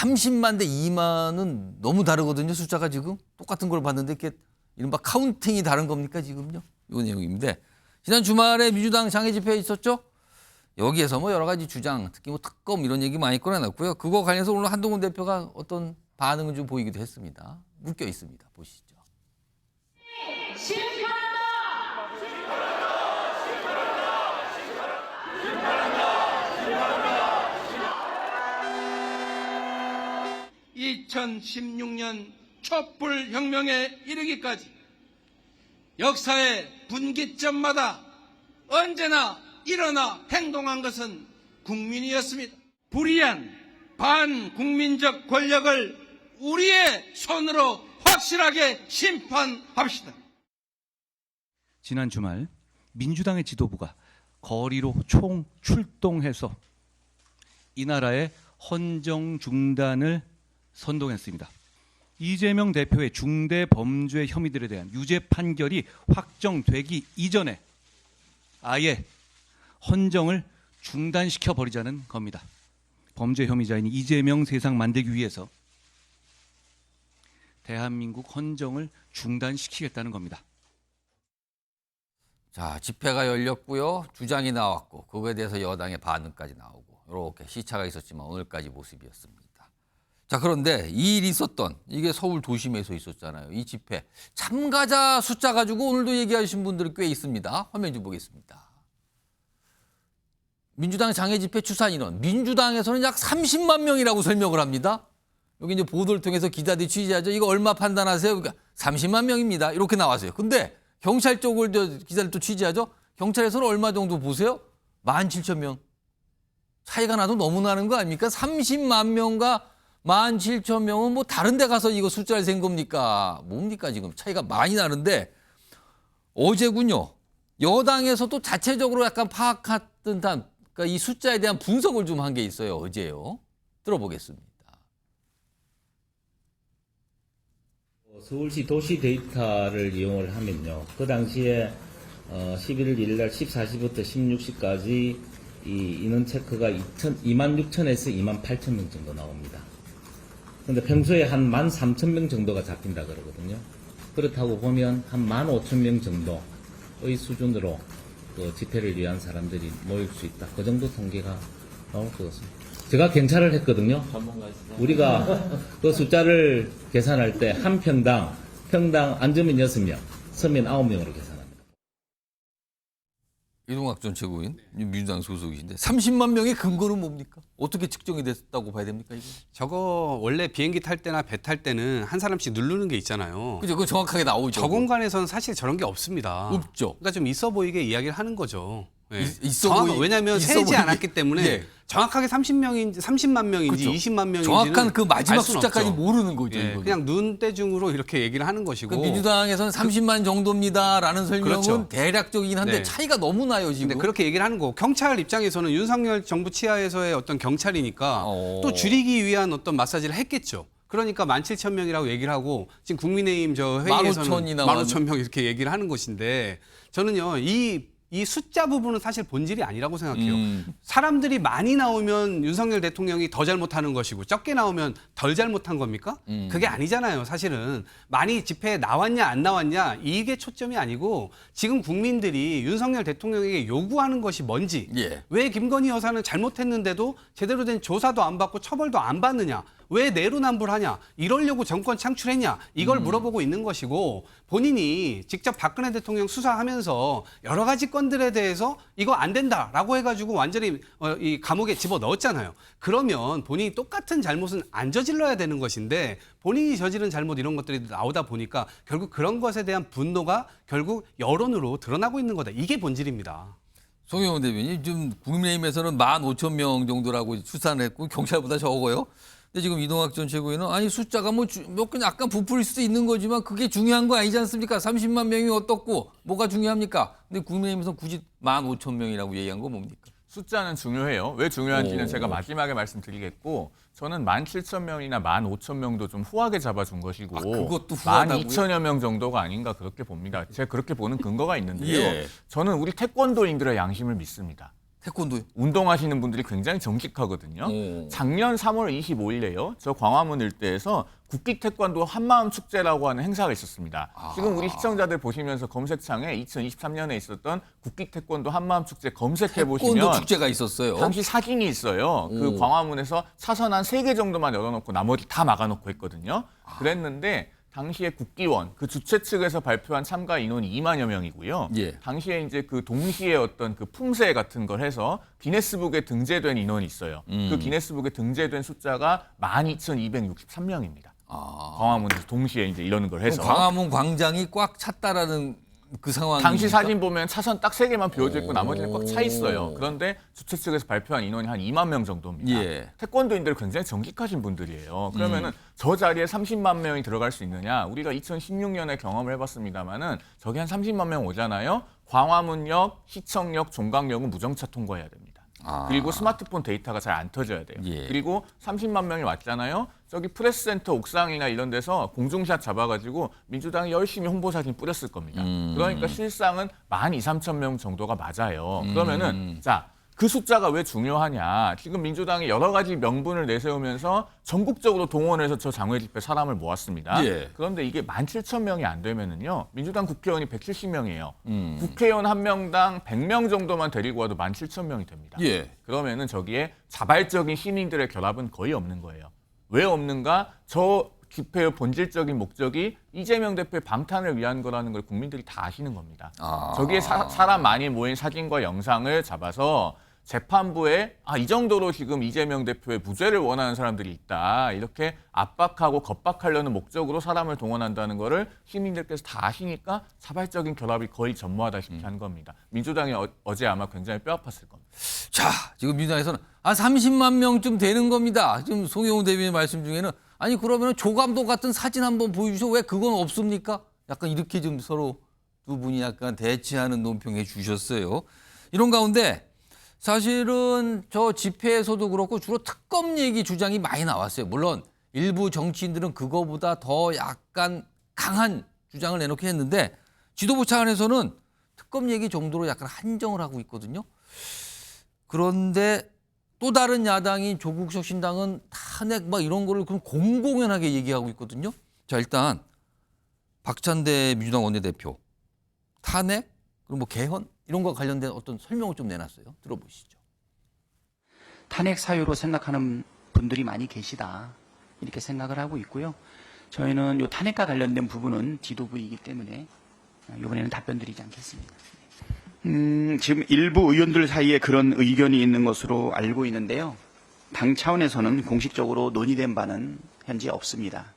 30만 대 2만은 너무 다르거든요. 숫자가 지금 똑같은 걸 봤는데 이렇게 이른바 카운팅이 다른 겁니까 지금요? 이 내용인데 지난 주말에 민주당 장애 집회 있었죠? 여기에서 뭐 여러 가지 주장, 특히 뭐 특검 이런 얘기 많이 꺼내놨고요. 그거 관련해서 오늘 한동훈 대표가 어떤 반응을 좀 보이기도 했습니다. 묶여 있습니다. 보시죠. 심판한다! 2016년 촛불혁명에 이르기까지 역사의 분기점마다 언제나 일어나 행동한 것은 국민이었습니다. 불의한 반국민적 권력을 우리의 손으로 확실하게 심판합시다. 지난 주말 민주당의 지도부가 거리로 총 출동해서 이 나라의 헌정 중단을 선동했습니다. 이재명 대표의 중대 범죄 혐의들에 대한 유죄 판결이 확정되기 이전에 아예 헌정을 중단시켜 버리자는 겁니다. 범죄 혐의자인 이재명 세상 만들기 위해서 대한민국 헌정을 중단시키겠다는 겁니다. 자, 집회가 열렸고요. 주장이 나왔고 그거에 대해서 여당의 반응까지 나오고 이렇게 시차가 있었지만 오늘까지 모습이었습니다. 자, 그런데 이 일이 있었던 이게 서울 도심에서 있었잖아요. 이 집회 참가자 숫자 가지고 오늘도 얘기하신 분들이 꽤 있습니다. 화면 좀 보겠습니다. 민주당 장애 집회 추산 인원 민주당에서는 약 30만 명이라고 설명을 합니다. 여기 이제 보도를 통해서 기자들이 취재하죠. 이거 얼마 판단하세요? 그러니까 30만 명입니다. 이렇게 나왔어요. 근데 경찰 쪽을 기자들 또 취재하죠. 경찰에서는 얼마 정도 보세요? 17,000명. 차이가 나도 너무 나는 거 아닙니까? 30만 명과 17,000명은 뭐 다른 데 가서 이거 숫자를 센 겁니까? 뭡니까 지금 차이가 많이 나는데 어제군요. 여당에서도 자체적으로 약간 파악한 듯한 그러니까 이 숫자에 대한 분석을 좀 한 게 있어요. 어제요. 들어보겠습니다. 서울시 도시 데이터를 이용을 하면요. 그 당시에 11월 1일 날 14시부터 16시까지 이 인원 체크가 26,000에서 28,000명 정도 나옵니다. 근데 평소에 한 13,000명 정도가 잡힌다 그러거든요. 그렇다고 보면 한 15,000명 정도의 수준으로 그 집회를 위한 사람들이 모일 수 있다. 그 정도 통계가 나올 것 같습니다. 제가 경찰을 했거든요. 우리가 그 숫자를 계산할 때 한 평당 앉으면 6명, 서면 9명으로 계산합니다. 이동학 전 최고위원, 민주당 소속이신데 30만 명의 근거는 뭡니까? 어떻게 측정이 됐다고 봐야 됩니까? 이거? 저거 원래 비행기 탈 때나 배 탈 때는 한 사람씩 누르는 게 있잖아요. 그죠? 그거 정확하게 나오죠. 저 공간에서는 사실 저런 게 없습니다. 없죠. 그러니까 좀 있어 보이게 이야기를 하는 거죠. 예. 왜냐하면 있어 세지 보이게. 않았기 때문에 예. 정확하게 30만 명인지 그렇죠. 20만 명인지 정확한 그 마지막 숫자까지 모르는 거죠. 예. 이거는. 그냥 눈대중으로 이렇게 얘기를 하는 것이고. 그 민주당에서는 30만 정도입니다라는 설명은 그렇죠. 대략적이긴 한데 네. 차이가 너무 나요 지금. 근데 그렇게 얘기를 하는 거고 경찰 입장에서는 윤석열 정부 치하에서의 어떤 경찰이니까 또 줄이기 위한 어떤 마사지를 했겠죠. 그러니까 17,000명이라고 얘기를 하고 지금 국민의힘 저 회의에서는 15,000명 이렇게 얘기를 하는 것인데 저는요 이 숫자 부분은 사실 본질이 아니라고 생각해요. 사람들이 많이 나오면 윤석열 대통령이 더 잘못하는 것이고 적게 나오면 덜 잘못한 겁니까? 그게 아니잖아요. 사실은 많이 집회에 나왔냐 안 나왔냐 이게 초점이 아니고 지금 국민들이 윤석열 대통령에게 요구하는 것이 뭔지 예. 왜 김건희 여사는 잘못했는데도 제대로 된 조사도 안 받고 처벌도 안 받느냐 왜 내로남불하냐 이러려고 정권 창출했냐 이걸 물어보고 있는 것이고 본인이 직접 박근혜 대통령 수사하면서 여러 가지 건들에 대해서 이거 안 된다라고 해가지고 완전히 이 감옥에 집어넣었잖아요. 그러면 본인이 똑같은 잘못은 안 저질러야 되는 것인데 본인이 저지른 잘못 이런 것들이 나오다 보니까 결국 그런 것에 대한 분노가 결국 여론으로 드러나고 있는 거다. 이게 본질입니다. 송영훈 대변인 지금 국민의힘에서는 15,000명 정도라고 추산을 했고 경찰보다 적어요. 근데 지금 이동학 전 최고위원은 아니 숫자가 뭐 약간 부풀릴 수도 있는 거지만 그게 중요한 거 아니지 않습니까? 30만 명이 어떻고 뭐가 중요합니까? 근데 국민의힘에서 굳이 15,000명이라고 얘기한 거 뭡니까? 숫자는 중요해요. 왜 중요한지는 제가 마지막에 말씀드리겠고 저는 17,000명이나 15,000명도 좀 후하게 잡아준 것이고 그것도 후하다고요? 12,000여 명 정도가 아닌가 그렇게 봅니다. 제가 그렇게 보는 근거가 있는데요. 예. 저는 우리 태권도인들의 양심을 믿습니다. 태권도요? 운동하시는 분들이 굉장히 정직하거든요. 오. 작년 3월 25일에요. 저 광화문 일대에서 국기 태권도 한마음 축제라고 하는 행사가 있었습니다. 지금 우리 시청자들 보시면서 검색창에 2023년에 있었던 국기 태권도 한마음 축제 검색해 보시면 태권도 축제가 있었어요. 당시 사진이 있어요. 그 광화문에서 차선 한 3개 정도만 열어놓고 나머지 다 막아놓고 했거든요. 그랬는데 당시에 국기원 그 주최 측에서 발표한 참가 인원이 2만여 명이고요. 예. 당시에 이제 그 동시에 어떤 그 품새 같은 걸 해서 기네스북에 등재된 인원이 있어요. 그 기네스북에 등재된 숫자가 12,263명입니다. 광화문에서 동시에 이제 이러는 걸 해서 광화문 광장이 꽉 찼다라는 그 상황이 당시 사진 보면 차선 딱 3개만 비워져 있고 나머지는 꽉 차 있어요. 그런데 주최 측에서 발표한 인원이 한 2만 명 정도입니다. 예. 태권도인들 굉장히 정직하신 분들이에요. 그러면은 저 자리에 30만 명이 들어갈 수 있느냐? 우리가 2016년에 경험을 해봤습니다만은 저기 한 30만 명 오잖아요. 광화문역, 시청역, 종강역은 무정차 통과해야 됩니다. 그리고 스마트폰 데이터가 잘 안 터져야 돼요. 예. 그리고 30만 명이 왔잖아요. 저기 프레스센터 옥상이나 이런 데서 공중샷 잡아가지고 민주당이 열심히 홍보 사진 뿌렸을 겁니다. 그러니까 실상은 12,000~13,000명 정도가 맞아요. 그러면은 자, 그 숫자가 왜 중요하냐? 지금 민주당이 여러 가지 명분을 내세우면서 전국적으로 동원해서 저 장외 집회 사람을 모았습니다. 예. 그런데 이게 17,000명이 안 되면은요. 민주당 국회의원이 170명이에요. 국회의원 한 명당 100명 정도만 데리고 와도 17,000명이 됩니다. 예. 그러면은 저기에 자발적인 시민들의 결합은 거의 없는 거예요. 왜 없는가? 저 집회의 본질적인 목적이 이재명 대표의 방탄을 위한 거라는 걸 국민들이 다 아시는 겁니다. 저기에 사람 많이 모인 사진과 영상을 잡아서 재판부에 이 정도로 지금 이재명 대표의 무죄를 원하는 사람들이 있다. 이렇게 압박하고 겁박하려는 목적으로 사람을 동원한다는 거를 시민들께서 다 아시니까 자발적인 결합이 거의 전무하다시피 한 겁니다. 민주당이 어제 아마 굉장히 뼈아팠을 겁니다. 자, 지금 민주당에서는 30만 명쯤 되는 겁니다. 지금 송영훈 대변인 말씀 중에는 아니 그러면 조감독 같은 사진 한번 보여주셔. 왜 그건 없습니까? 약간 이렇게 좀 서로 두 분이 약간 대치하는 논평해 주셨어요. 이런 가운데 사실은 저 집회에서도 그렇고 주로 특검 얘기 주장이 많이 나왔어요. 물론 일부 정치인들은 그거보다 더 약간 강한 주장을 내놓긴 했는데 지도부 차원에서는 특검 얘기 정도로 약간 한정을 하고 있거든요. 그런데 또 다른 야당인 조국혁 신당은 탄핵 막 이런 거를 그럼 공공연하게 얘기하고 있거든요. 자, 일단 박찬대 민주당 원내대표 탄핵 그리고 뭐 개헌 이런 거 관련된 어떤 설명을 좀 내놨어요. 들어보시죠. 탄핵 사유로 생각하는 분들이 많이 계시다. 이렇게 생각을 하고 있고요. 저희는 이 탄핵과 관련된 부분은 지도부이기 때문에 이번에는 답변 드리지 않겠습니다. 지금 일부 의원들 사이에 그런 의견이 있는 것으로 알고 있는데요. 당 차원에서는 공식적으로 논의된 바는 현재 없습니다.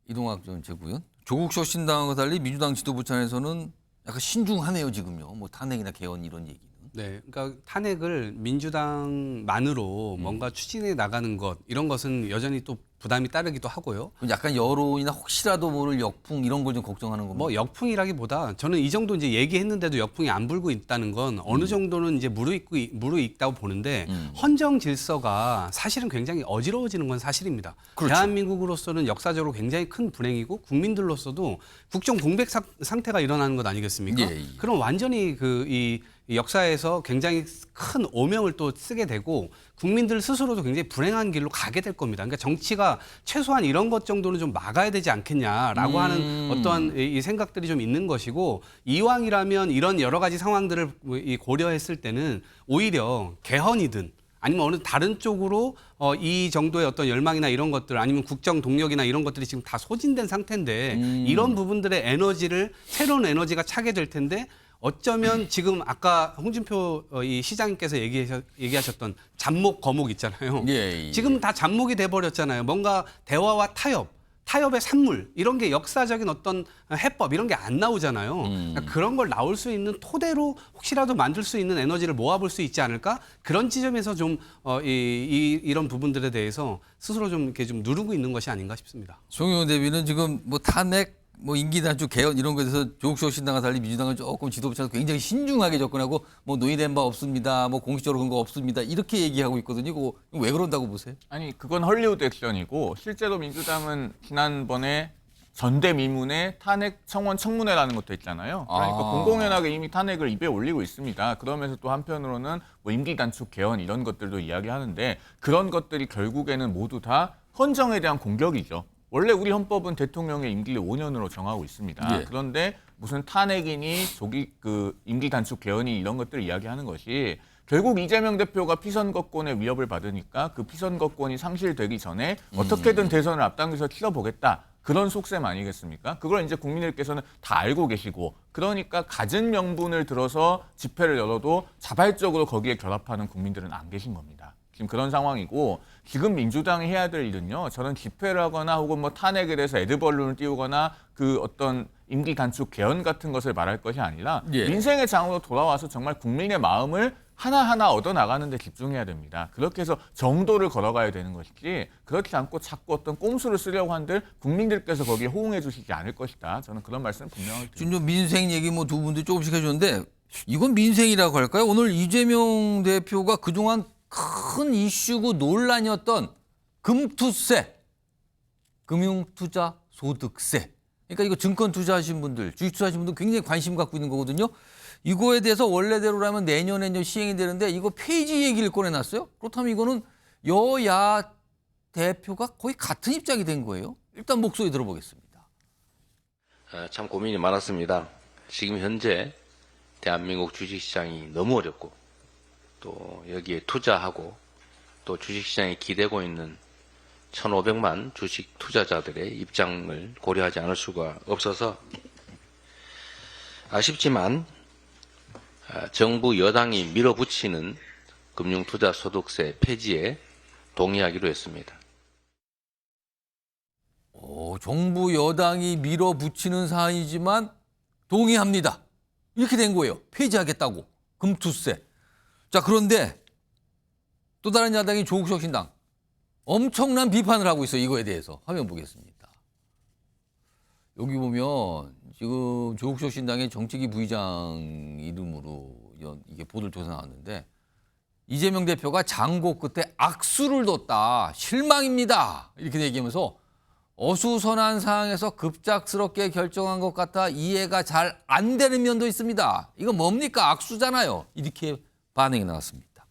이동학 전 최고위원. 조국혁 신당과 달리 민주당 지도부 차원에서는 약간 신중하네요 지금요. 뭐 탄핵이나 개헌 이런 얘기는. 네, 그러니까 탄핵을 민주당만으로 뭔가 추진해 나가는 것 이런 것은 여전히 또 부담이 따르기도 하고요. 그럼 약간 여론이나 혹시라도 모를 역풍 이런 걸 좀 걱정하는 겁니다. 뭐 역풍이라기보다 저는 이 정도 이제 얘기했는데도 역풍이 안 불고 있다는 건 어느 정도는 이제 무르익다고 보는데 헌정 질서가 사실은 굉장히 어지러워지는 건 사실입니다. 그렇죠. 대한민국으로서는 역사적으로 굉장히 큰 불행이고 국민들로서도 국정 공백 상태가 일어나는 것 아니겠습니까? 예, 예. 그럼 완전히 이 역사에서 굉장히 큰 오명을 또 쓰게 되고 국민들 스스로도 굉장히 불행한 길로 가게 될 겁니다. 그러니까 정치가 최소한 이런 것 정도는 좀 막아야 되지 않겠냐라고 하는 어떤 이 생각들이 좀 있는 것이고 이왕이라면 이런 여러 가지 상황들을 고려했을 때는 오히려 개헌이든 아니면 어느 다른 쪽으로 이 정도의 어떤 열망이나 이런 것들 아니면 국정 동력이나 이런 것들이 지금 다 소진된 상태인데 이런 부분들의 에너지를 새로운 에너지가 차게 될 텐데 어쩌면 지금 아까 홍준표 이 시장님께서 얘기하셨던 잡목 거목 있잖아요. 예. 지금 다 잡목이 돼버렸잖아요. 뭔가 대화와 타협의 산물 이런 게 역사적인 어떤 해법 이런 게 안 나오잖아요. 그러니까 그런 걸 나올 수 있는 토대로 혹시라도 만들 수 있는 에너지를 모아볼 수 있지 않을까? 그런 지점에서 좀 이런 부분들에 대해서 스스로 좀 이렇게 좀 누르고 있는 것이 아닌가 싶습니다. 송영훈 대변인은 지금 뭐 탄핵 뭐 임기단축 개헌 이런 거에 대해서 조국혁 신당과 달리 민주당은 조금 지도부 차원에서 굉장히 신중하게 접근하고 뭐 논의된 바 없습니다. 뭐 공식적으로 그런 거 없습니다. 이렇게 얘기하고 있거든요. 그거 왜 그런다고 보세요? 아니 그건 헐리우드 액션이고 실제로 민주당은 지난번에 전대미문의 탄핵 청원 청문회라는 것도 있잖아요. 그러니까 공공연하게 이미 탄핵을 입에 올리고 있습니다. 그러면서 또 한편으로는 뭐 임기 단축 개헌 이런 것들도 이야기하는데 그런 것들이 결국에는 모두 다 헌정에 대한 공격이죠. 원래 우리 헌법은 대통령의 임기를 5년으로 정하고 있습니다. 예. 그런데 무슨 탄핵이니 조기 임기 단축 개헌이 이런 것들을 이야기하는 것이 결국 이재명 대표가 피선거권의 위협을 받으니까 그 피선거권이 상실되기 전에 어떻게든 대선을 앞당겨서 치러보겠다. 그런 속셈 아니겠습니까? 그걸 이제 국민들께서는 다 알고 계시고 그러니까 갖은 명분을 들어서 집회를 열어도 자발적으로 거기에 결합하는 국민들은 안 계신 겁니다. 지금 그런 상황이고 지금 민주당이 해야 될 일은요. 저는 집회를 하거나 혹은 뭐 탄핵에 대해서 에드벌룬을 띄우거나 그 어떤 임기 단축 개헌 같은 것을 말할 것이 아니라 예. 민생의 장으로 돌아와서 정말 국민의 마음을 하나하나 얻어나가는 데 집중해야 됩니다. 그렇게 해서 정도를 걸어가야 되는 것이지 그렇지 않고 자꾸 어떤 꼼수를 쓰려고 한들 국민들께서 거기에 호응해 주시지 않을 것이다. 저는 그런 말씀을 분명하게 드립니다. 지금 민생 얘기 뭐 두 분도 조금씩 해줬는데 이건 민생이라고 할까요? 오늘 이재명 대표가 그동안 큰 이슈고 논란이었던 금투세, 금융투자소득세. 그러니까 이거 증권 투자하신 분들, 주식 투자하신 분들 굉장히 관심 갖고 있는 거거든요. 이거에 대해서 원래대로라면 내년에 이제 시행이 되는데 이거 폐지 얘기를 꺼내놨어요. 그렇다면 이거는 여야 대표가 거의 같은 입장이 된 거예요. 일단 목소리 들어보겠습니다. 참 고민이 많았습니다. 지금 현재 대한민국 주식시장이 너무 어렵고 또 여기에 투자하고 또 주식시장에 기대고 있는 1,500만 주식 투자자들의 입장을 고려하지 않을 수가 없어서 아쉽지만 정부 여당이 밀어붙이는 금융투자소득세 폐지에 동의하기로 했습니다. 정부 여당이 밀어붙이는 사안이지만 동의합니다. 이렇게 된 거예요. 폐지하겠다고. 금투세. 자, 그런데 또 다른 야당인 조국혁 신당 엄청난 비판을 하고 있어요. 이거에 대해서. 화면 보겠습니다. 여기 보면 지금 조국혁 신당의 정책위 부의장 이름으로 이게 보도를 통해서 나왔는데 이재명 대표가 장고 끝에 악수를 뒀다. 실망입니다. 이렇게 얘기하면서 어수선한 상황에서 급작스럽게 결정한 것 같아 이해가 잘 안 되는 면도 있습니다. 이거 뭡니까? 악수잖아요. 이렇게 반응이 나왔습니다.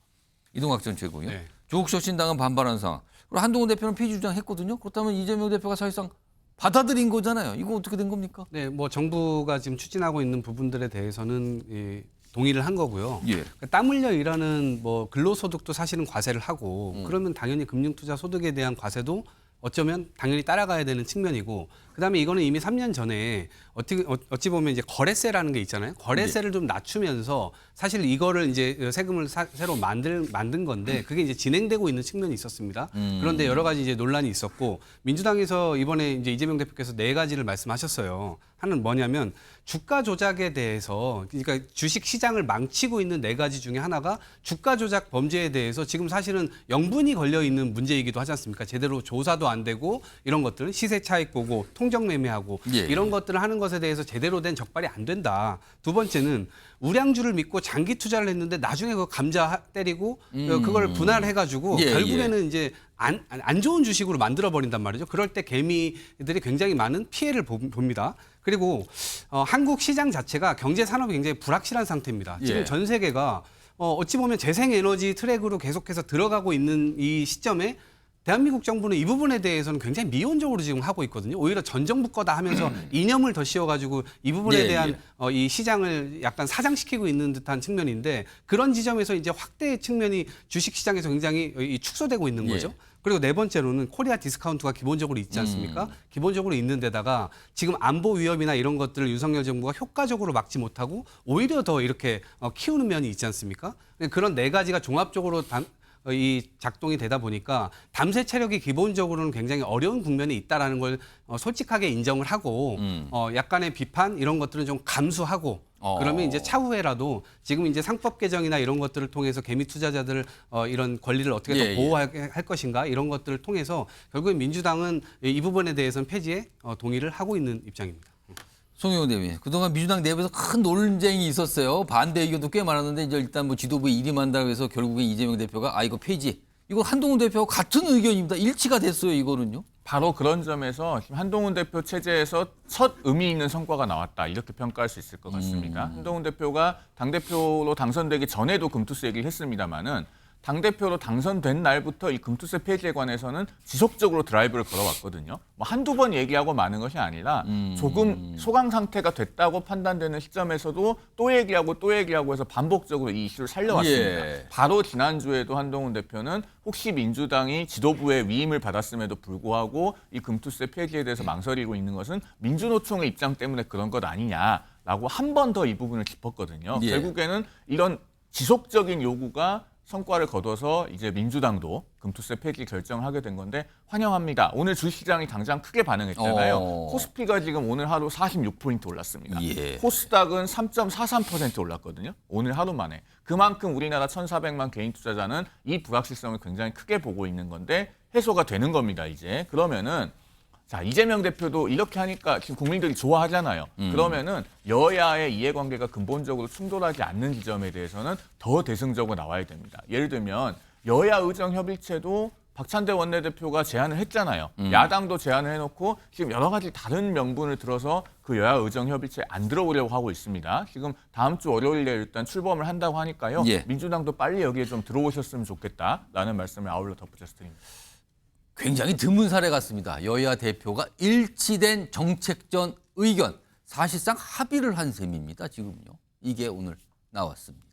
이동학 전 최고요. 네. 조국혁 신당은 반발한 상황. 그리고 한동훈 대표는 폐지 주장했거든요. 그렇다면 이재명 대표가 사실상 받아들인 거잖아요. 이거 어떻게 된 겁니까? 네, 뭐 정부가 지금 추진하고 있는 부분들에 대해서는 동의를 한 거고요. 예. 땀 흘려 일하는 뭐 근로소득도 사실은 과세를 하고 그러면 당연히 금융투자 소득에 대한 과세도 어쩌면 당연히 따라가야 되는 측면이고 그다음에 이거는 이미 3년 전에 어찌 보면 이제 거래세라는 게 있잖아요. 거래세를 좀 낮추면서 사실 이거를 이제 세금을 새로 만든 건데 그게 이제 진행되고 있는 측면이 있었습니다. 그런데 여러 가지 이제 논란이 있었고 민주당에서 이번에 이제 이재명 대표께서 4가지를 말씀하셨어요. 하나는 뭐냐면 주가 조작에 대해서 그러니까 주식 시장을 망치고 있는 4가지 중에 하나가 주가 조작 범죄에 대해서 지금 사실은 영분이 걸려 있는 문제이기도 하지 않습니까? 제대로 조사도 안 되고 이런 것들 시세 차익 보고 통정 매매하고 이런 것들을 하는 것에 대해서 제대로 된 적발이 안 된다. 두 번째는 우량주를 믿고 장기 투자를 했는데 나중에 그 감자 때리고 그걸 분할해가지고 결국에는 이제 안 좋은 주식으로 만들어 버린단 말이죠. 그럴 때 개미들이 굉장히 많은 피해를 봅니다. 그리고 한국 시장 자체가 경제 산업이 굉장히 불확실한 상태입니다. 지금 전 세계가 어찌 보면 재생에너지 트랙으로 계속해서 들어가고 있는 이 시점에 대한민국 정부는 이 부분에 대해서는 굉장히 미온적으로 지금 하고 있거든요. 오히려 전 정부 거다 하면서 이념을 더 씌워가지고 이 부분에 대한 이 시장을 약간 사장시키고 있는 듯한 측면인데 그런 지점에서 이제 확대 측면이 주식시장에서 굉장히 축소되고 있는 거죠. 그리고 4번째로는 코리아 디스카운트가 기본적으로 있지 않습니까? 기본적으로 있는 데다가 지금 안보 위협이나 이런 것들을 윤석열 정부가 효과적으로 막지 못하고 오히려 더 이렇게 키우는 면이 있지 않습니까? 그런 4가지가 종합적으로 이 작동이 되다 보니까 담세 체력이 기본적으로는 굉장히 어려운 국면에 있다라는 걸 솔직하게 인정을 하고 약간의 비판 이런 것들은 좀 감수하고 그러면 이제 차후에라도 지금 이제 상법 개정이나 이런 것들을 통해서 개미 투자자들 이런 권리를 어떻게 더 보호할 것인가 이런 것들을 통해서 결국에 민주당은 이 부분에 대해서는 폐지에 동의를 하고 있는 입장입니다. 송영호 대변인, 그동안 민주당 내부에서 큰 논쟁이 있었어요. 반대 의견도 꽤 많았는데 이제 일단 뭐 지도부에 일임한다고 해서 결국엔 이재명 대표가 이거 폐지. 이거 한동훈 대표하고 같은 의견입니다. 일치가 됐어요, 이거는요. 바로 그런 점에서 지금 한동훈 대표 체제에서 첫 의미 있는 성과가 나왔다 이렇게 평가할 수 있을 것 같습니다. 한동훈 대표가 당대표로 당선되기 전에도 금투세 얘기를 했습니다마는 당대표로 당선된 날부터 이 금투세 폐지에 관해서는 지속적으로 드라이브를 걸어왔거든요. 뭐 한두 번 얘기하고 마는 것이 아니라 조금 소강 상태가 됐다고 판단되는 시점에서도 또 얘기하고 해서 반복적으로 이 이슈를 살려왔습니다. 예. 바로 지난주에도 한동훈 대표는 혹시 민주당이 지도부의 위임을 받았음에도 불구하고 이 금투세 폐지에 대해서 망설이고 있는 것은 민주노총의 입장 때문에 그런 것 아니냐라고 한 번 더 이 부분을 짚었거든요. 예. 결국에는 이런 지속적인 요구가 성과를 거둬서 이제 민주당도 금투세 폐지 결정을 하게 된 건데 환영합니다. 오늘 주식시장이 당장 크게 반응했잖아요. 코스피가 지금 오늘 하루 46포인트 올랐습니다. 예. 코스닥은 3.43% 올랐거든요. 오늘 하루 만에. 그만큼 우리나라 1,400만 개인 투자자는 이 불확실성을 굉장히 크게 보고 있는 건데 해소가 되는 겁니다. 이제. 그러면은 자, 이재명 대표도 이렇게 하니까 지금 국민들이 좋아하잖아요. 그러면은 여야의 이해관계가 근본적으로 충돌하지 않는 지점에 대해서는 더 대승적으로 나와야 됩니다. 예를 들면 여야 의정협의체도 박찬대 원내대표가 제안을 했잖아요. 야당도 제안을 해놓고 지금 여러 가지 다른 명분을 들어서 그 여야 의정협의체에 안 들어오려고 하고 있습니다. 지금 다음 주 월요일에 일단 출범을 한다고 하니까요. 예. 민주당도 빨리 여기에 좀 들어오셨으면 좋겠다라는 말씀을 아울러 덧붙여서 드립니다. 굉장히 드문 사례 같습니다. 여야 대표가 일치된 정책전 의견, 사실상 합의를 한 셈입니다. 지금요. 이게 오늘 나왔습니다.